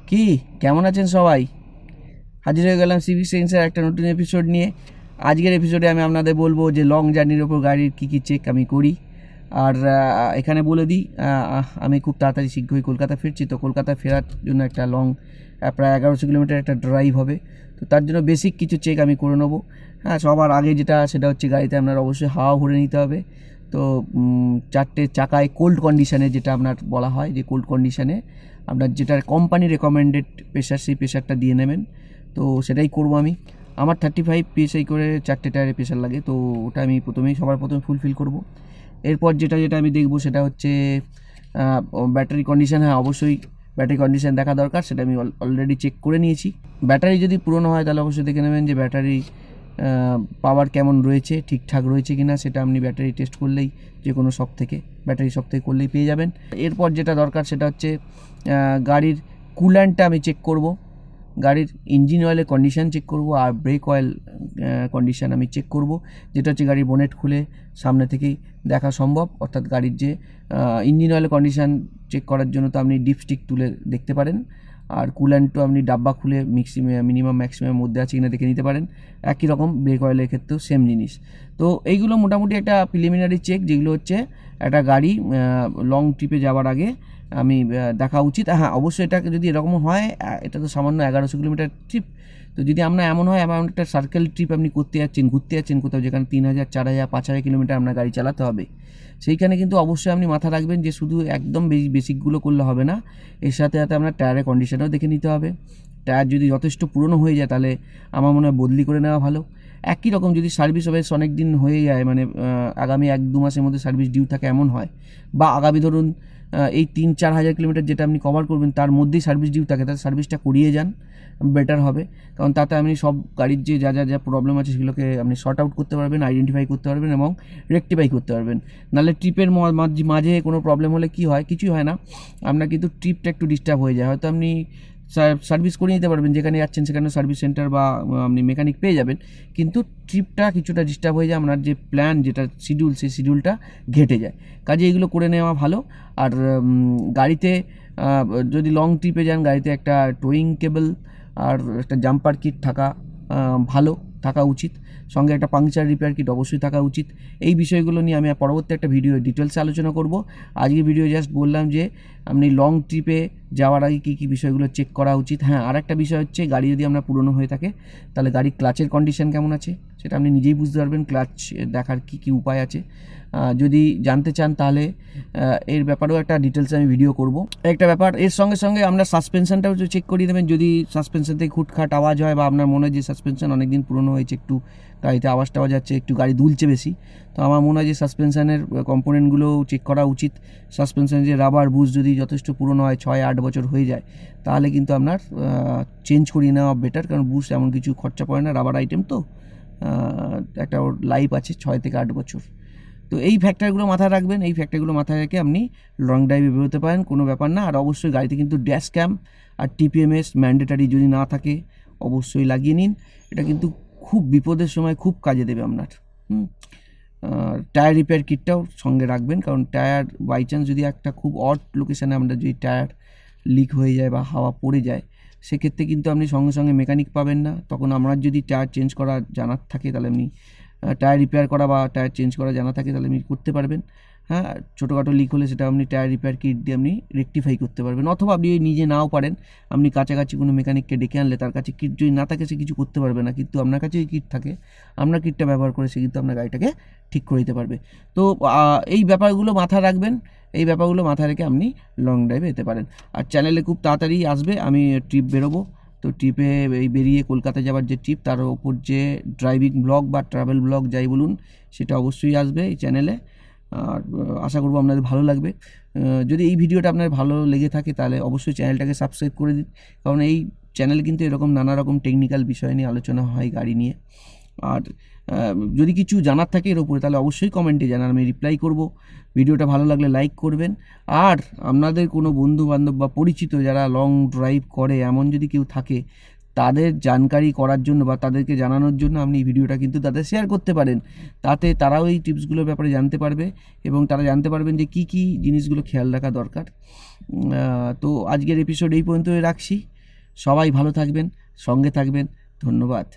কি কেমন আছেন সবাই? হাজির হয়ে গেলাম সিভিক সায়েন্সের একটা নতুন এপিসোড নিয়ে। আজকের এপিসোডে আমি আপনাদের বলবো যে লং জার্নির ওপর গাড়ির কী চেক আমি করি। আর এখানে বলে দিই, আমি খুব তাড়াতাড়ি শীঘ্রই কলকাতা ফিরছি। তো কলকাতা ফেরার জন্য একটা লং প্রায় 1100 কিলোমিটার একটা ড্রাইভ হবে। তো তার জন্য বেসিক কিছু চেক আমি করে নেবো। হ্যাঁ, সবার আগে সেটা হচ্ছে গাড়িতে আপনার অবশ্যই হাওয়া ভরে নিতে হবে। তো 4টে চাকায় কোল্ড কন্ডিশনে, যেটা আপনার বলা হয় যে কোল্ড কন্ডিশনে আপনার যেটা কোম্পানি রেকমেন্ডেড প্রেশার, সেই প্রেশারটা দিয়ে নেবেন। তো সেটাই করবো আমি। আমার 35 PSI করে 4টে টায়ারে প্রেশার লাগে। তো ওটা আমি সবার প্রথমে ফুলফিল করব। এরপর যেটা আমি দেখবো সেটা হচ্ছে ব্যাটারি কন্ডিশন। হ্যাঁ, অবশ্যই ব্যাটারি কন্ডিশন দেখা দরকার, সেটা আমি অলরেডি চেক করে নিয়েছি। ব্যাটারি যদি পুরনো হয় তাহলে অবশ্যই দেখে নেবেন যে ব্যাটারি পাওয়ার কেমন রয়েছে, ঠিকঠাক রয়েছে কিনা। সেটা আপনি ব্যাটারি টেস্ট করলেই, যে কোনো শপ থেকে ব্যাটারি শপ থেকে করলেই পেয়ে যাবেন। এরপর যেটা দরকার সেটা হচ্ছে গাড়ির কুল্যান্টটা আমি চেক করব, গাড়ির ইঞ্জিন অয়েলের কন্ডিশান চেক করব, আর ব্রেক অয়েল কন্ডিশান আমি চেক করব, যেটা হচ্ছে গাড়ির বোনেট খুলে সামনে থেকেই দেখা সম্ভব। অর্থাৎ গাড়ির যে ইঞ্জিন অয়েলের কন্ডিশান চেক করার জন্য তো আপনি ডিপস্টিক তুলে দেখতে পারেন, আর কুল্যান্টও আপনি ডাব্বা খুলে মিনিমাম ম্যাক্সিমাম মধ্যে আছে কিনা দেখে নিতে পারেন। একই রকম ব্রেক অয়েলের ক্ষেত্রেও সেম জিনিস। তো এইগুলো মোটামুটি একটা প্রিলিমিনারি চেক, যেগুলো হচ্ছে একটা গাড়ি লং ট্রিপে যাওয়ার আগে আমি দেখা উচিত। হ্যাঁ, অবশ্যই এটাকে যদি এরকম হয়, এটা তো সামান্য 1100 কিলোমিটার ট্রিপ। তো যদি আপনার এমন হয়, এমন একটা সার্কেল ট্রিপ আপনি করতে যাচ্ছেন, ঘুরতে যাচ্ছেন কোথাও, যেখানে 3000, 4000, 5000 কিলোমিটার আপনার গাড়ি চালাতে হবে, সেইখানে কিন্তু অবশ্যই আপনি মাথা রাখবেন যে শুধু একদম বেসিকগুলো করলে হবে না, এর সাথে সাথে আপনার টায়ারের কন্ডিশনও দেখে নিতে হবে। টায়ার যদি যথেষ্ট পুরনো হয়ে যায় তাহলে আমার মনে হয় বদলি করে নেওয়া ভালো। একই রকম যদি সার্ভিস বেশ অনেক দিন হয়ে যায়, মানে আগামী 1-2 মাসের মধ্যে সার্ভিস ডিউ থাকে এমন হয়, বা আগামী ধরুন এই 3-4 হাজার কিলোমিটার যেটা আপনি কভার করবেন তার মধ্যেই সার্ভিস ডিউ থাকে, তাহলে সার্ভিসটা করিয়ে যান, বেটার হবে। কারণ তাতে আপনি সব গাড়ির যে যা প্রবলেম আছে সেগুলোকে আপনি শর্ট আউট করতে পারবেন, আইডেন্টিফাই করতে পারবেন এবং রেকটিফাই করতে পারবেন। নাহলে ট্রিপের মাঝে কোনো প্রবলেম হলে কী হয়, কিছুই হয় না, আপনার কিন্তু ট্রিপটা একটু ডিস্টার্ব হয়ে যায়। হয়তো আপনি সার্ভিস করে নিতে পারবেন, যেখানে যাচ্ছেন সেখানে সার্ভিস সেন্টার বা আপনি মেকানিক পেয়ে যাবেন, কিন্তু ট্রিপটা কিছুটা ডিস্টার্ব হয়ে যায়, আপনার যে প্ল্যান, যেটা শিডিউল, সেই শিডিউলটা ঘেটে যায়। কাজে এগুলো করে নেওয়া ভালো। আর গাড়িতে যদি লং ট্রিপে যান, গাড়িতে একটা টোয়িং কেবল আর একটা জাম্পার কিট থাকা উচিত। সঙ্গে একটা পাংচার রিপেয়ার কিট অবশ্যই থাকা উচিত। এই বিষয়গুলো নিয়ে আমি পরবর্তী একটা ভিডিও ডিটেলসে আলোচনা করব। আজকে ভিডিও জাস্ট বললাম যে আপনি লং ট্রিপে যাওয়ার আগে কী বিষয়গুলো চেক করা উচিত। হ্যাঁ, আর একটা বিষয় হচ্ছে, গাড়ি যদি আপনার পুরনো হয়ে থাকে তাহলে গাড়ির ক্লাচের কন্ডিশন কেমন আছে সেটা আপনি নিজেই বুঝতে পারবেন। ক্লাচ দেখার কী উপায় আছে, যদি জানতে চান তাহলে এর ব্যাপারেও একটা ডিটেলসে আমি ভিডিও করব। একটা ব্যাপার, এর সঙ্গে সঙ্গে আপনার সাসপেনশনটাও চেক করিয়ে দেবেন। যদি সাসপেনশন থেকে খুটখাট আওয়াজ হয়, বা আপনার মনে হয় যে সাসপেনশন অনেকদিন পুরনো হয়েছে, একটু গাড়িতে আওয়াজ যাচ্ছে, একটু গাড়ি দুলছে বেশি, তো আমার মনে হয় যে সাসপেনশনের কম্পোনেন্টগুলো চেক করা উচিত। সাসপেনশনের যে রাবার বুশ যদি যথেষ্ট পুরনো হয়, 6-8 বছর হয়ে যায়, তাহলে কিন্তু আপনার চেঞ্জ করিয়ে নেওয়া বেটার। কারণ বুশ এমন কিছু খরচা পড়ে না, রাবার আইটেম তো একটা ওর লাইফ আছে 6 থেকে 8 বছর। তো এই ফ্যাক্টরগুলো মাথায় রাখবেন, এই ফ্যাক্টরগুলো মাথায় রেখে আপনি লং ড্রাইভে বেরোতে পারেন, কোনো ব্যাপার না। আর অবশ্যই গাড়িতে কিন্তু ড্যাশ ক্যাম আর TPMS ম্যান্ডেটারি, যদি না থাকে অবশ্যই লাগিয়ে নিন। এটা কিন্তু খুব বিপদের সময় খুব কাজে দেবে আপনার। টায়ার রিপেয়ার কিটটাও সঙ্গে রাখবেন, কারণ টায়ার বাই চান্স যদি একটা খুব অড লোকেশানে আমরা যদি টায়ার লিক হয়ে যায় বা হাওয়া পড়ে যায়, সেক্ষেত্রে কিন্তু আপনি সঙ্গে সঙ্গে মেকানিক পাবেন না। তখন আপনার যদি টায়ার চেঞ্জ করা জানার থাকে তাহলে আপনি টায়ার রিপেয়ার করা বা টায়ার চেঞ্জ করা জানা থাকে তাহলে আপনি করতে পারবেন। হ্যাঁ, ছোটোখাটো লিক হলে সেটা আপনি টায়ার রিপেয়ার কিট দিয়ে আপনি রেকটিফাই করতে পারবেন। অথবা আপনি নিজে নাও পারেন, আপনি কাছাকাছি কোনো মেকানিককে ডেকে আনলে, তার কাছে কিট যদি না থাকে সে কিছু করতে পারবে না, কিন্তু আপনার কাছে যদি কিট থাকে, আপনার কিটটা ব্যবহার করে সে কিন্তু আপনার গাড়িটাকে ঠিক করে দিতে পারবে। তো এই ব্যাপারগুলো মাথায় রাখবেন, এই ব্যাপারগুলো মাথায় রেখে আপনি লং ড্রাইভে যেতে পারেন। আর চ্যানেলে খুব তাড়াতাড়ি আসবে, আমি ট্রিপ বেরোবো। তো ট্রিপে এই বেরিয়ে কলকাতা যাওয়ার যে ট্রিপ, তার ওপর যে ড্রাইভিং ব্লগ বা ট্রাভেল ব্লগ যাই বলুন, সেটা অবশ্যই আসবে এই চ্যানেলে। আর আশা করবো আপনাদের ভালো লাগবে। যদি এই ভিডিওটা আপনার ভালো লেগে থাকে তাহলে অবশ্যই চ্যানেলটাকে সাবস্ক্রাইব করে দিন, কারণ এই চ্যানেলে কিন্তু এরকম নানা রকম টেকনিক্যাল বিষয় নিয়ে আলোচনা হয় গাড়ি নিয়ে। আর যদি কিছু জানার থাকে এর উপরে তাহলে অবশ্যই কমেন্টে জানান, আমি রিপ্লাই করব। ভিডিওটা ভালো লাগলে লাইক করবেন। আর আপনাদের কোনো বন্ধুবান্ধব বা পরিচিত যারা লং ড্রাইভ করে এমন যদি কেউ থাকে, তাদের জানকারি করার জন্য বা তাদেরকে জানানোর জন্য আপনি এই ভিডিওটা কিন্তু তাদের শেয়ার করতে পারেন। তাতে তারাও এই টিপসগুলোর ব্যাপারে জানতে পারবে, এবং তারা জানতে পারবেন যে কী কী জিনিসগুলো খেয়াল রাখা দরকার। তো আজকের এপিসোড এই পর্যন্তই রাখছি। সবাই ভালো থাকবেন, সঙ্গে থাকবেন। ধন্যবাদ।